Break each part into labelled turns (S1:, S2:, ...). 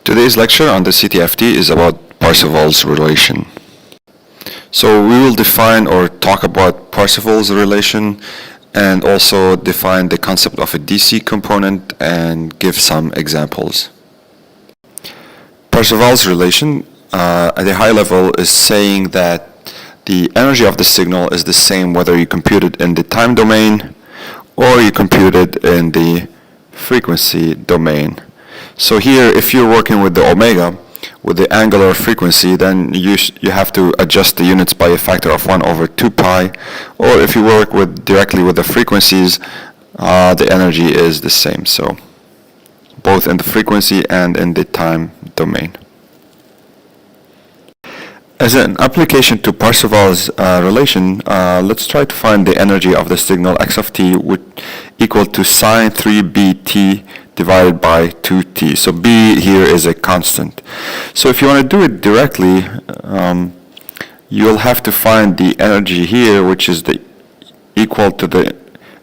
S1: Today's lecture on the CTFT is about Parseval's relation. So we will define or talk about Parseval's relation and also define the concept of a DC component and give some examples. Parseval's relation at a high level is saying that the energy of the signal is the same whether you compute it in the time domain or you compute it in the frequency domain. So here, if you're working with the omega, with the angular frequency, then you have to adjust the units by a factor of 1 over 2 pi, or if you work directly with the frequencies, the energy is the same, so both in the frequency and in the time domain. As an application to Parseval's relation, let's try to find the energy of the signal x of t equal to sine 3bt divided by 2t. So b here is a constant. So if you want to do it directly, you'll have to find the energy here, which is equal to the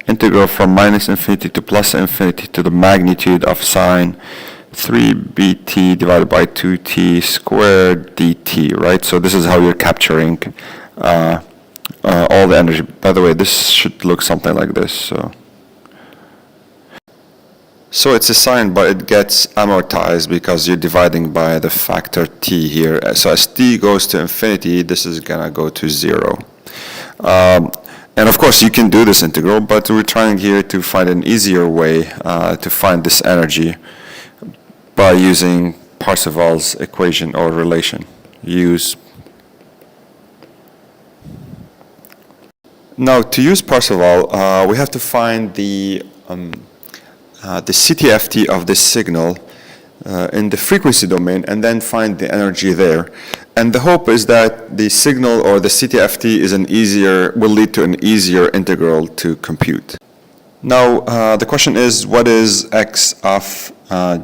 S1: integral from minus infinity to plus infinity to the magnitude of sine 3bt divided by 2t squared dt, right? So this is how you're capturing all the energy. By the way, this should look something like this. So it's a sine, but it gets amortized because you're dividing by the factor t here. So as t goes to infinity, this is going to go to 0. And of course, you can do this integral, but we're trying here to find an easier way to find this energy by using Parseval's equation or relation. Now, to use Parseval, we have to find the CTFT of this signal in the frequency domain and then find the energy there. And the hope is that the signal or the CTFT will lead to an easier integral to compute. Now, the question is, what is x of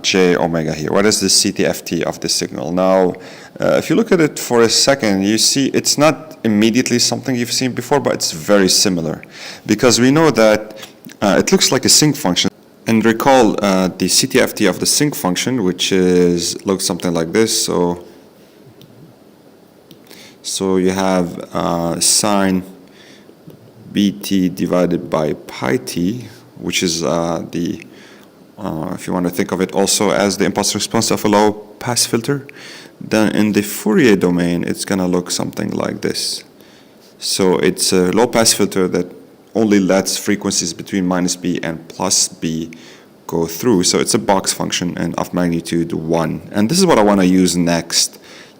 S1: j omega here? What is the CTFT of the signal? Now, if you look at it for a second, you see it's not immediately something you've seen before, but it's very similar. Because we know that it looks like a sinc function. And recall the CTFT of the sinc function, which looks something like this. So you have sine bt divided by pi t, which is if you want to think of it also as the impulse response of a low pass filter, then in the Fourier domain, it's going to look something like this. So it's a low pass filter that only lets frequencies between minus b and plus b go through. So it's a box function and of magnitude 1. And this is what I want to use next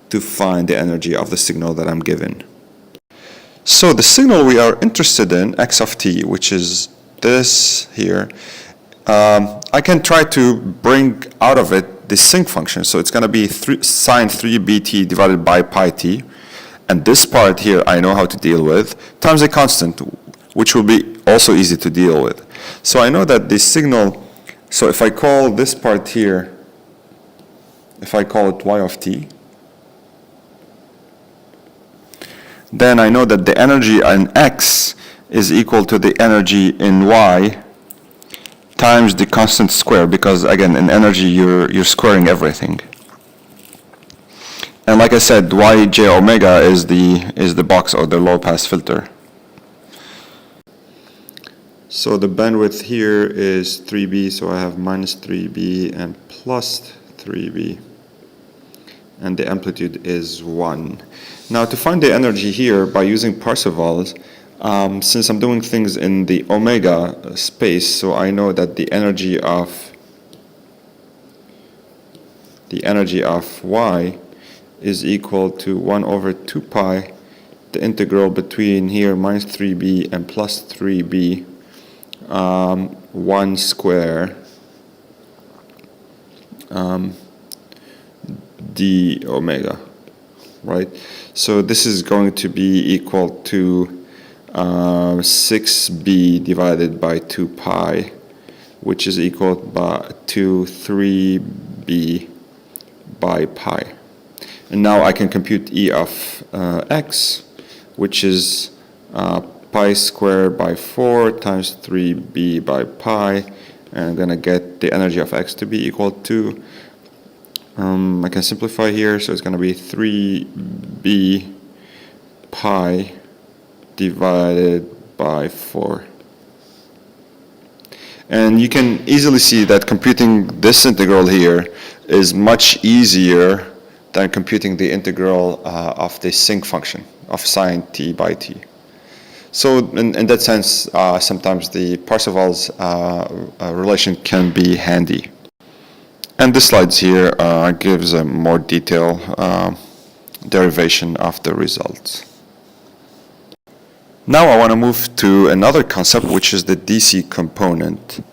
S1: to find the energy of the signal that I'm given. So the signal we are interested in, x of t, which is this here, I can try to bring out of it the sinc function. So it's going to be sine 3bt divided by pi t. And this part here I know how to deal with, times a constant, which will be also easy to deal with. So I know that the signal, so if I call this part here, if I call it y of t, then I know that the energy in x is equal to the energy in y times the constant square, because again, in energy you're squaring everything. And like I said, yj omega is the box or the low pass filter. So the bandwidth here is 3b, so I have minus 3b and plus 3b. And the amplitude is 1. Now to find the energy here by using Parseval's, since I'm doing things in the omega space, so I know that the energy of y is equal to 1 over 2 pi, the integral between here minus 3b and plus 3b, 1 square d omega, right? So this is going to be equal to 6b divided by 2 pi, which is equal to 3b by pi. And now I can compute E of x, which is pi squared by 4 times 3b by pi, and I'm going to get the energy of x to be equal to I can simplify here, so it's going to be 3b pi divided by 4. And you can easily see that computing this integral here is much easier than computing the integral of the sinc function of sine t by t. So in that sense, sometimes the Parseval's relation can be handy. And the slides here gives a more detailed derivation of the results. Now I want to move to another concept, which is the DC component.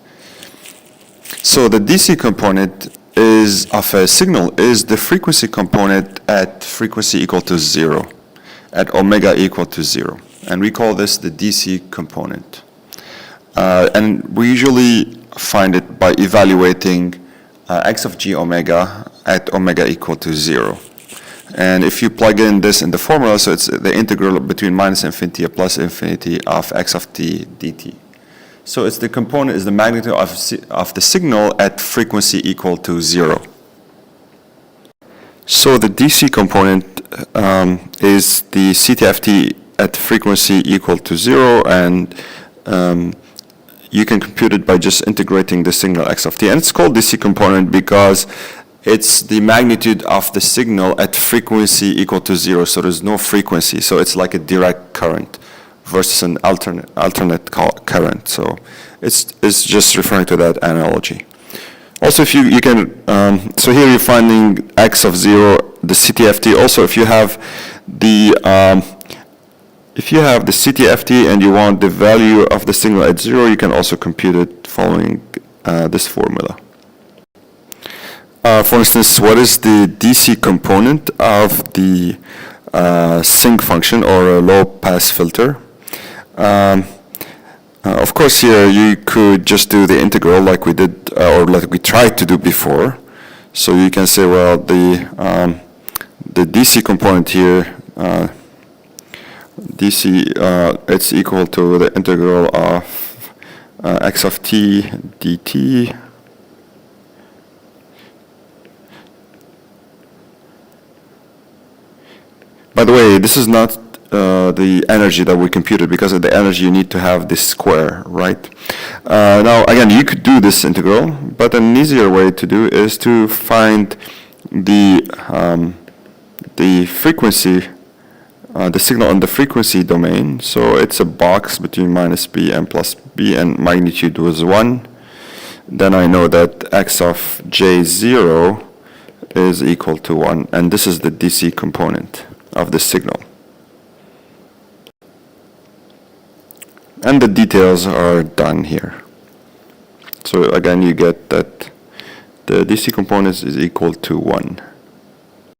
S1: So the DC component is of a signal is the frequency component at frequency equal to 0, at omega equal to 0. And we call this the DC component. And we usually find it by evaluating x of g omega at omega equal to 0. And if you plug in this in the formula, so it's the integral between minus infinity and plus infinity of x of t dt. So it's the component is the magnitude of the signal at frequency equal to 0. So the DC component is the CTFT at frequency equal to 0, and you can compute it by just integrating the signal x of t. And it's called DC component because it's the magnitude of the signal at frequency equal to 0, so there's no frequency. So it's like a direct current versus an alternate current. So it's just referring to that analogy. Also, if you can, so here you're finding x of 0, the CTFT. Also, if you have the CTFT and you want the value of the signal at 0, you can also compute it following this formula. For instance, what is the DC component of the sinc function or a low-pass filter? Of course, here you could just do the integral like we did, or like we tried to do before. So you can say, well, the DC component here, it's equal to the integral of x of t dt. By the way, this is not the energy that we computed, because of the energy you need to have this square, right? Now, again, you could do this integral, but an easier way to do is to find the frequency, the signal on the frequency domain. So it's a box between minus b and plus b, and magnitude was 1. Then I know that x of j0 is equal to 1, and this is the DC component of the signal. And the details are done here. So again, you get that the DC component is equal to 1.